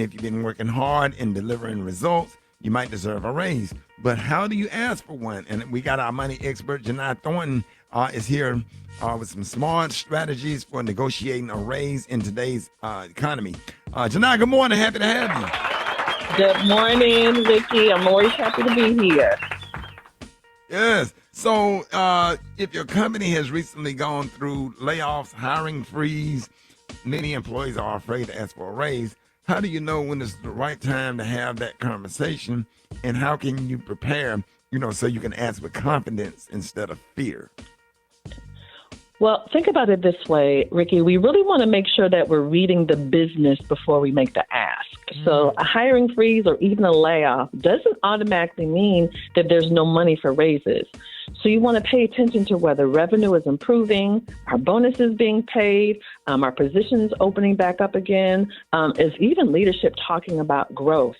If you've been working hard and delivering results, you might deserve a raise. But how do you ask for one? And we got our money expert, Jini Thornton, is here with some smart strategies for negotiating a raise in today's economy. Jini, good morning. Happy to have you. Good morning, Rickey. I'm always happy to be here. Yes. So if your company has recently gone through layoffs, hiring freeze, many employees are afraid to ask for a raise. How do you know when it's the right time to have that conversation? And how can you prepare, so you can ask with confidence instead of fear? Well, think about it this way, Rickey. We really want to make sure that we're reading the business before we make the ask. So a hiring freeze or even a layoff doesn't automatically mean that there's no money for raises. So you want to pay attention to whether revenue is improving, our bonuses being paid, our positions opening back up again, is even leadership talking about growth.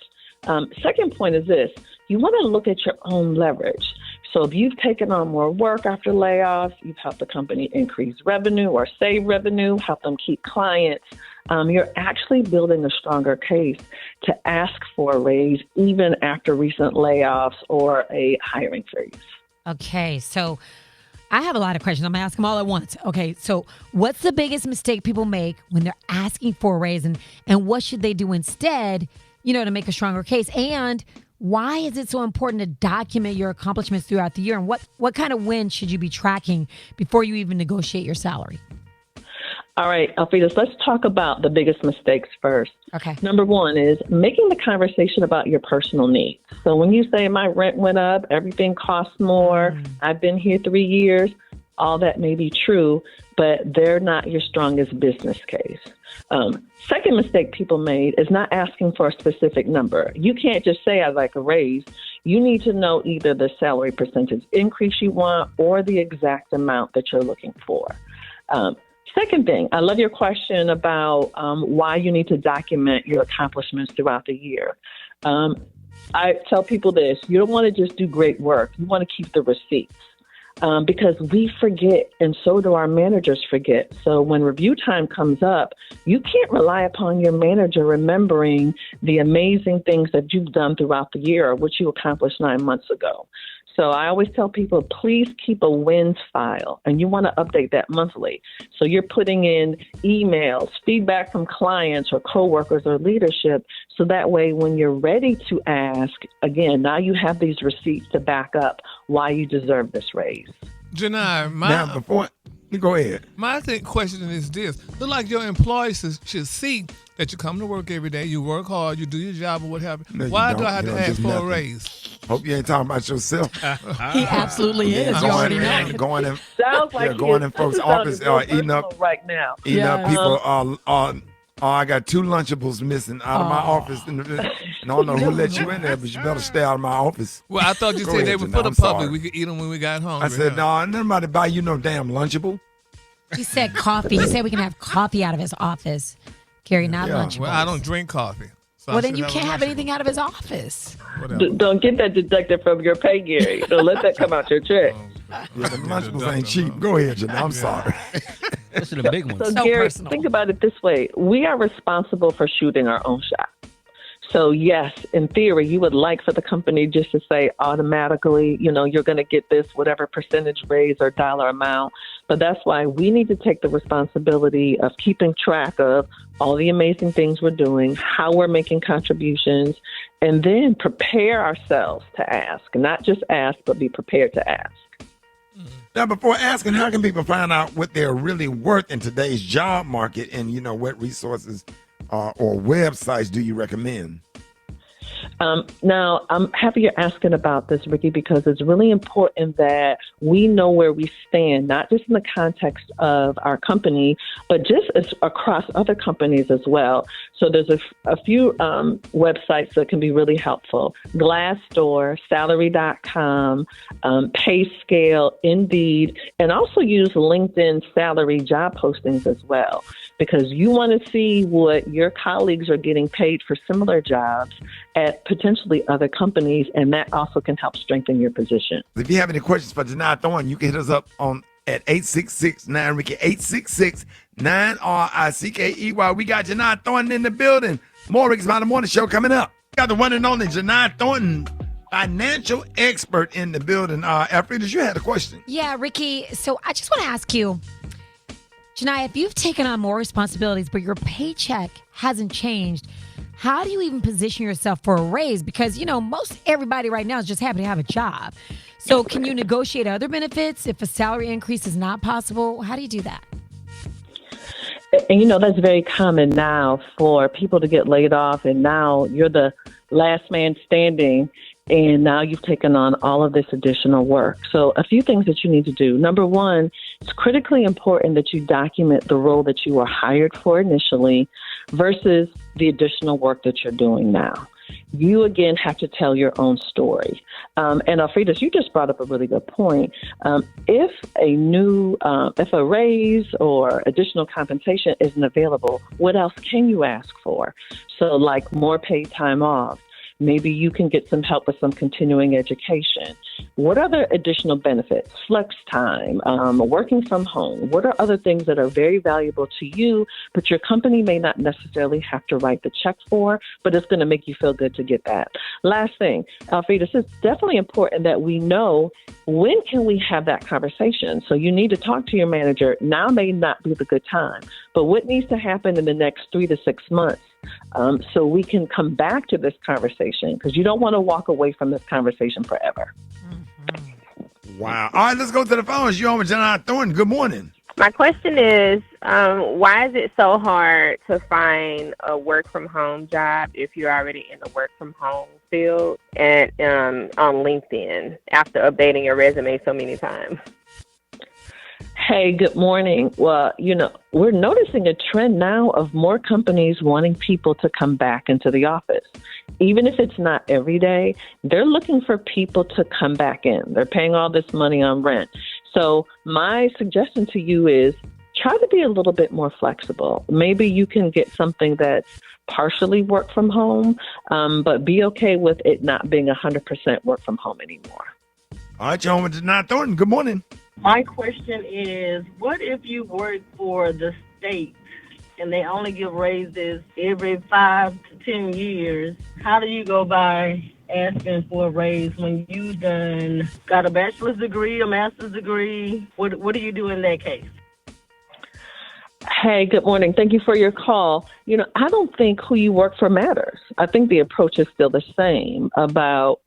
Second point is this. You want to look at your own leverage. So if you've taken on more work after layoffs, you've helped the company increase revenue or save revenue, help them keep clients, you're actually building a stronger case to ask for a raise even after recent layoffs or a hiring freeze. Okay, so I have a lot of questions. I'm going to ask them all at once. Okay, so what's the biggest mistake people make when they're asking for a raise, and what should they do instead, to make a stronger case? And why is it so important to document your accomplishments throughout the year? And what kind of wins should you be tracking before you even negotiate your salary? All right, Alfredas, let's talk about the biggest mistakes first. Okay. Number one is making the conversation about your personal needs. So when you say my rent went up, everything costs more, I've been here 3 years, all that may be true, but they're not your strongest business case. Second mistake people made is not asking for a specific number. You can't just say I'd like a raise. You need to know either the salary percentage increase you want or the exact amount that you're looking for. Second thing, I love your question about why you need to document your accomplishments throughout the year. I tell people this, you don't want to just do great work. You want to keep the receipts. Because we forget, and so do our managers forget. So when review time comes up, you can't rely upon your manager remembering the amazing things that you've done throughout the year or what you accomplished 9 months ago. So I always tell people, please keep a wins file, and you want to update that monthly. So you're putting in emails, feedback from clients or coworkers or leadership, so that way when you're ready to ask, again, now you have these receipts to back up why you deserve this raise. Janai, Now, before you go ahead. my question is this. Look like your employees should see that you come to work every day, you work hard, you do your job or what have you. No, you Why do don't. I have You to don't ask do for a nothing. raise? Hope you ain't talking about yourself. He absolutely is. You already know. Going in, Sounds like going in folks' office, eating up right now. people. I got 2 Lunchables missing out of my office. And I don't know who let you in there, but you better stay out of my office. Well, I thought you Go said ahead, they were Janai, for the I'm public. sorry. We could eat them when we got hungry. I said, no, nobody buy you no damn Lunchable. He said coffee. He said we can have coffee out of his office. Gary, not Yeah. Lunchables. Well, I don't drink coffee. So I Well, then should you a can't have Lunchable. anything out of his office. Whatever. Don't get that deducted from your pay, Gary. Don't let that come out your check. Yeah, the Lunchables ain't cheap. Go ahead, Janai. I'm sorry. Those are the big ones. So, So Gary, personal. think about it this way. We are responsible for shooting our own shot. So, yes, in theory, you would like for the company just to say automatically, you're going to get this whatever percentage raise or dollar amount. But that's why we need to take the responsibility of keeping track of all the amazing things we're doing, how we're making contributions, and then prepare ourselves to ask. Not just ask, but be prepared to ask. Now, before asking, how can people find out what they're really worth in today's job market, and what resources or websites do you recommend? Now, I'm happy you're asking about this, Rickey, because it's really important that we know where we stand, not just in the context of our company, but just across other companies as well. So there's a few websites that can be really helpful. Glassdoor, Salary.com, PayScale, Indeed, and also use LinkedIn salary job postings as well, because you want to see what your colleagues are getting paid for similar jobs at potentially other companies, and that also can help strengthen your position. If you have any questions for Jini Thornton, you can hit us up on at 866-9-RICKEY, 866-9-RICKEY. We got Jini Thornton in the building. More Rickey Smiley Morning Show coming up. Got the one and only Jini Thornton, financial expert in the building. Alfredas, you had a question. Yeah, Ricky. So I just want to ask you, Jani, if you've taken on more responsibilities, but your paycheck hasn't changed, how do you even position yourself for a raise? Because, most everybody right now is just happy to have a job. So can you negotiate other benefits if a salary increase is not possible? How do you do that? And that's very common now for people to get laid off, and now you're the last man standing, and now you've taken on all of this additional work. So a few things that you need to do. Number one, it's critically important that you document the role that you were hired for initially versus the additional work that you're doing now. You, again, have to tell your own story. And Alfredas, you just brought up a really good point. If a raise or additional compensation isn't available, what else can you ask for? So like more paid time off. Maybe you can get some help with some continuing education. What other additional benefits? Flex time, working from home. What are other things that are very valuable to you, but your company may not necessarily have to write the check for, but it's going to make you feel good to get that. Last thing, Alfredas, it's definitely important that we know when can we have that conversation. So you need to talk to your manager. Now may not be the good time, but what needs to happen in the next 3 to 6 months? So we can come back to this conversation, because you don't want to walk away from this conversation forever. Wow. All right, let's go to the phones. You're on with Jini Thornton. Good morning. My question is, why is it so hard to find a work-from-home job if you're already in the work-from-home field and on LinkedIn after updating your resume so many times? Hey, good morning. Well, we're noticing a trend now of more companies wanting people to come back into the office. Even if it's not every day, they're looking for people to come back in. They're paying all this money on rent. So my suggestion to you is try to be a little bit more flexible. Maybe you can get something that's partially work from home, but be okay with it not being 100% work from home anymore. All right, you're on with Jini Thornton. Good morning. My question is, what if you work for the state and they only give raises every 5 to 10 years? How do you go by asking for a raise when you got a bachelor's degree, a master's degree? What do you do in that case? Hey, good morning. Thank you for your call. I don't think who you work for matters. I think the approach is still the same about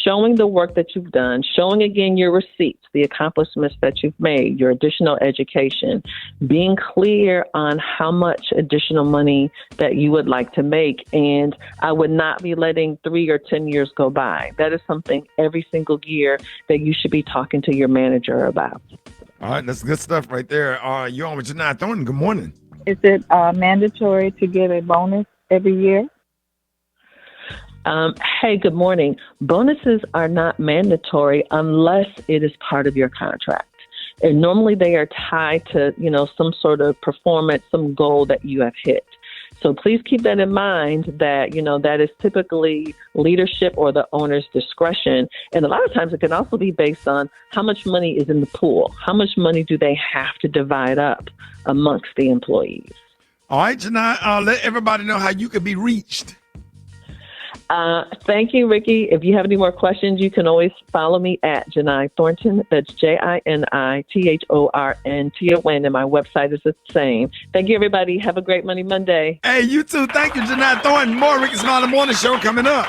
showing the work that you've done, showing again your receipts, the accomplishments that you've made, your additional education, being clear on how much additional money that you would like to make. And I would not be letting 3 or 10 years go by. That is something every single year that you should be talking to your manager about. All right, that's good stuff right there. You're on with Jini Thornton. Good morning. Is it mandatory to get a bonus every year? Hey, good morning. Bonuses are not mandatory unless it is part of your contract. And normally they are tied to, some sort of performance, some goal that you have hit. So please keep that in mind that, that is typically leadership or the owner's discretion. And a lot of times it can also be based on how much money is in the pool. How much money do they have to divide up amongst the employees? All right, Jini, let everybody know how you can be reached. Thank you, Ricky. If you have any more questions, you can always follow me at Jini Thornton. That's JiniThornton, and my website is the same. Thank you, everybody. Have a great Monday. Hey, you too. Thank you, Jini Thornton. More Rickey Smiley Morning Show coming up.